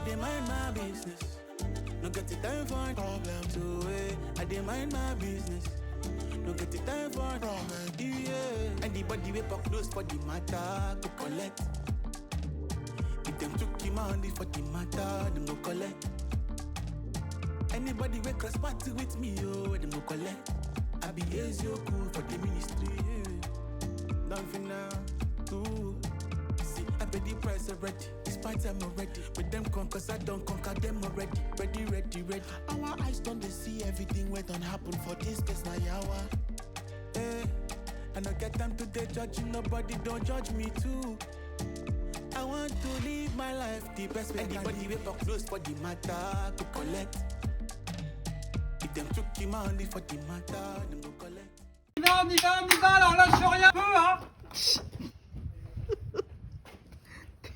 dey mind my business. No get the time for problems, so I dey mind my business. No get the time for problems, yeah. Anybody wey pop close for the matter, to collect. If them took him money for the matter, them no collect. Anybody wey cross party with me, oh, them no collect. I be Ezioku for the ministry, yeah. Nothing now, too. See, I pay the price already. Despite I'm already. With them come, cause I don't conquer them already. Ready, ready, ready. Our eyes don't they see everything what done happen for this case now, yawa. Hey, I don't get time to they judging nobody, don't judge me too. I want to live my life the best way. Anybody wait for close for the matter to collect. If them took him only for the matter, them go collect. On y va, alors lâche rien peu, hein.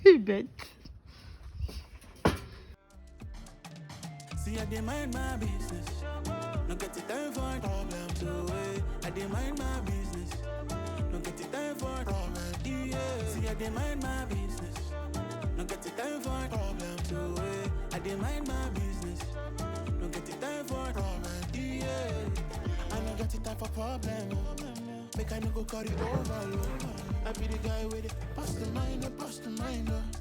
T'es bête. See, I dey mind my business. No get the time for problems, so I dey mind my business. No get the time for problems, yeah. See, I dey mind my business. No get the time for problems, so I dey mind my business. No get the time for problems, yeah. I no get the time for problems. Make I no go carry over, I be the guy with it. Bust the mind.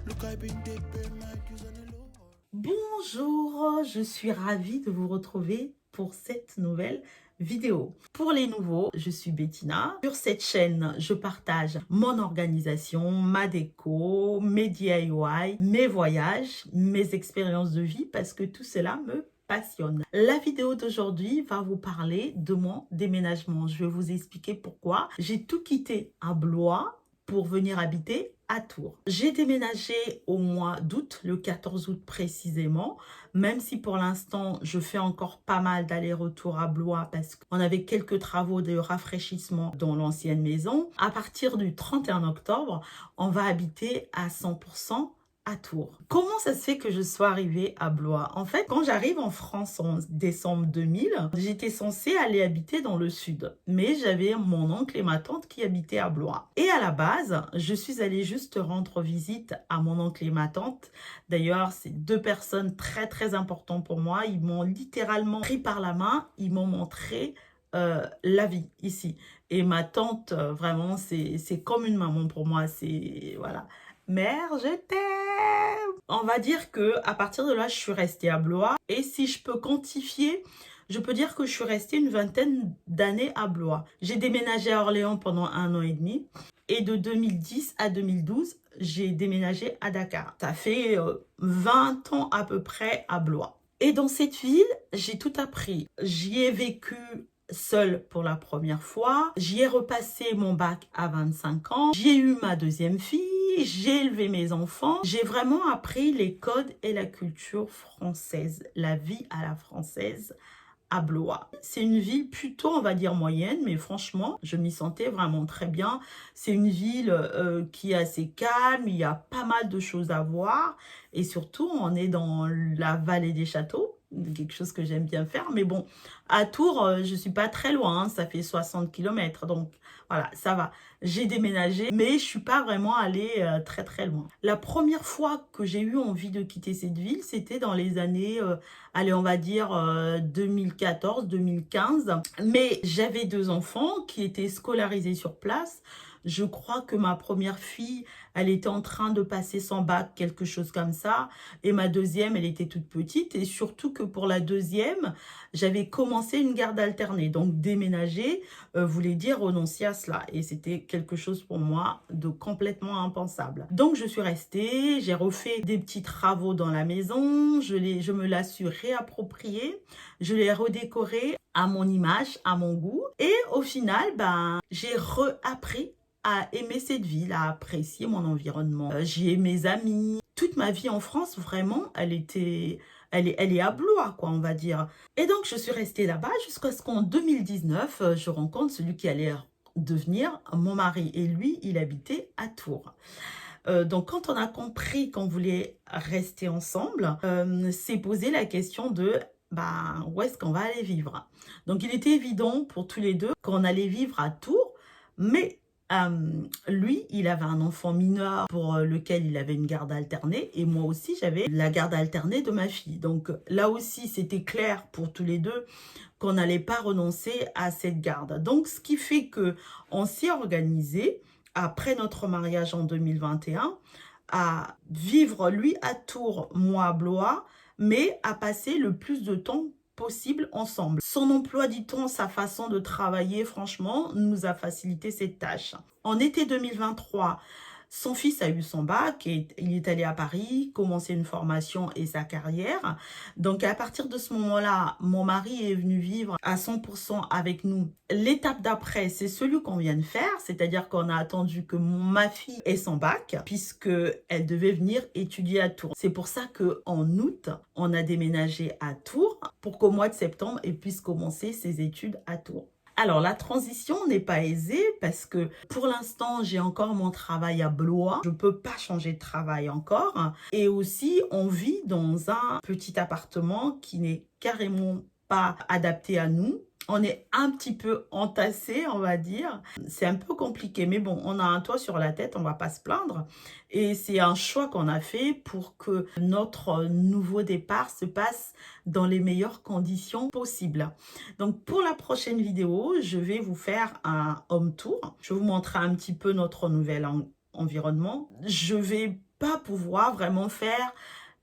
Look, I been dead, pay my dues on the low. Bonjour, je suis ravie de vous retrouver pour cette nouvelle vidéo. Pour les nouveaux, je suis Bettina. Sur cette chaîne, je partage mon organisation, ma déco, mes DIY, mes voyages, mes expériences de vie parce que tout cela me passionne. La vidéo d'aujourd'hui va vous parler de mon déménagement. Je vais vous expliquer pourquoi j'ai tout quitté à Blois pour venir habiter à Tours. J'ai déménagé au mois d'août, le 14 août précisément, même si pour l'instant je fais encore pas mal d'allers-retours à Blois parce qu'on avait quelques travaux de rafraîchissement dans l'ancienne maison. À partir du 31 octobre, on va habiter à 100% à Tours. Comment ça se fait que je sois arrivée à Blois? En fait, quand j'arrive en France en décembre 2000, j'étais censée aller habiter dans le sud. Mais j'avais mon oncle et ma tante qui habitaient à Blois. Et à la base, je suis allée juste rendre visite à mon oncle et ma tante. D'ailleurs, c'est deux personnes très très importantes pour moi. Ils m'ont littéralement pris par la main. Ils m'ont montré la vie ici. Et ma tante, vraiment, c'est comme une maman pour moi. C'est, voilà. Mère, je t'aime. On va dire que à partir de là, je suis restée à Blois. Et si je peux quantifier, je peux dire que je suis restée une vingtaine d'années à Blois. J'ai déménagé à Orléans pendant 1 an et demi. Et de 2010 à 2012, j'ai déménagé à Dakar. Ça fait 20 ans à peu près à Blois. Et dans cette ville, j'ai tout appris. J'y ai vécu seule pour la première fois. J'y ai repassé mon bac à 25 ans. J'ai eu ma deuxième fille. J'ai élevé mes enfants. J'ai vraiment appris les codes et la culture française. La vie à la française à Blois. C'est une ville plutôt, on va dire, moyenne, mais franchement, je m'y sentais vraiment très bien. C'est une ville qui est assez calme. Il y a pas mal de choses à voir. Et surtout, on est dans la vallée des châteaux. Quelque chose que j'aime bien faire, mais bon, à Tours, je suis pas très loin, hein, ça fait 60 km, donc voilà, ça va. J'ai déménagé, mais je suis pas vraiment allée très très loin. La première fois que j'ai eu envie de quitter cette ville, c'était dans les années, allez, on va dire 2014-2015, mais j'avais 2 enfants qui étaient scolarisés sur place. Je crois que ma première fille, elle était en train de passer son bac, quelque chose comme ça. Et ma deuxième, elle était toute petite. Et surtout que pour la deuxième, j'avais commencé une garde alternée. Donc déménager voulait dire renoncer à cela. Et c'était quelque chose pour moi de complètement impensable. Donc je suis restée, j'ai refait des petits travaux dans la maison. Je me la suis réappropriée. Je l'ai redécorée à mon image, à mon goût. Et au final, j'ai réappris à aimer cette ville, à apprécier mon environnement. J'y ai mes amis. Toute ma vie en France, vraiment, elle est à Blois, quoi, on va dire. Et donc, je suis restée là-bas jusqu'à ce qu'en 2019, je rencontre celui qui allait devenir mon mari. Et lui, il habitait à Tours. Donc, quand on a compris qu'on voulait rester ensemble, s'est posé la question de où est-ce qu'on va aller vivre. Donc, il était évident pour tous les deux qu'on allait vivre à Tours, mais Lui, il avait un enfant mineur pour lequel il avait une garde alternée et moi aussi, j'avais la garde alternée de ma fille. Donc là aussi, c'était clair pour tous les deux qu'on n'allait pas renoncer à cette garde. Donc, ce qui fait que on s'est organisé après notre mariage en 2021 à vivre, lui, à Tours, moi à Blois, mais à passer le plus de temps possible ensemble. Son emploi du temps, sa façon de travailler, franchement, nous a facilité cette tâche. En été 2023, son fils a eu son bac et il est allé à Paris, commencer une formation et sa carrière. Donc, à partir de ce moment-là, mon mari est venu vivre à 100% avec nous. L'étape d'après, c'est celui qu'on vient de faire, c'est-à-dire qu'on a attendu que ma fille ait son bac, puisqu'elle devait venir étudier à Tours. C'est pour ça qu'en août, on a déménagé à Tours pour qu'au mois de septembre, elle puisse commencer ses études à Tours. Alors, la transition n'est pas aisée parce que pour l'instant, j'ai encore mon travail à Blois. Je ne peux pas changer de travail encore. Et aussi, on vit dans un petit appartement qui n'est carrément pas adapté à nous. On est un petit peu entassé, on va dire. C'est un peu compliqué, mais bon, on a un toit sur la tête, on ne va pas se plaindre. Et c'est un choix qu'on a fait pour que notre nouveau départ se passe dans les meilleures conditions possibles. Donc, pour la prochaine vidéo, je vais vous faire un home tour. Je vais vous montrer un petit peu notre nouvel environnement. Je ne vais pas pouvoir vraiment faire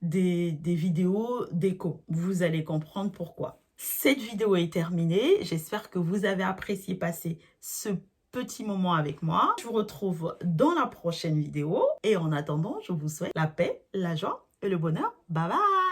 des vidéos déco. Vous allez comprendre pourquoi. Cette vidéo est terminée. J'espère que vous avez apprécié passer ce petit moment avec moi. Je vous retrouve dans la prochaine vidéo. Et en attendant, je vous souhaite la paix, la joie et le bonheur. Bye bye!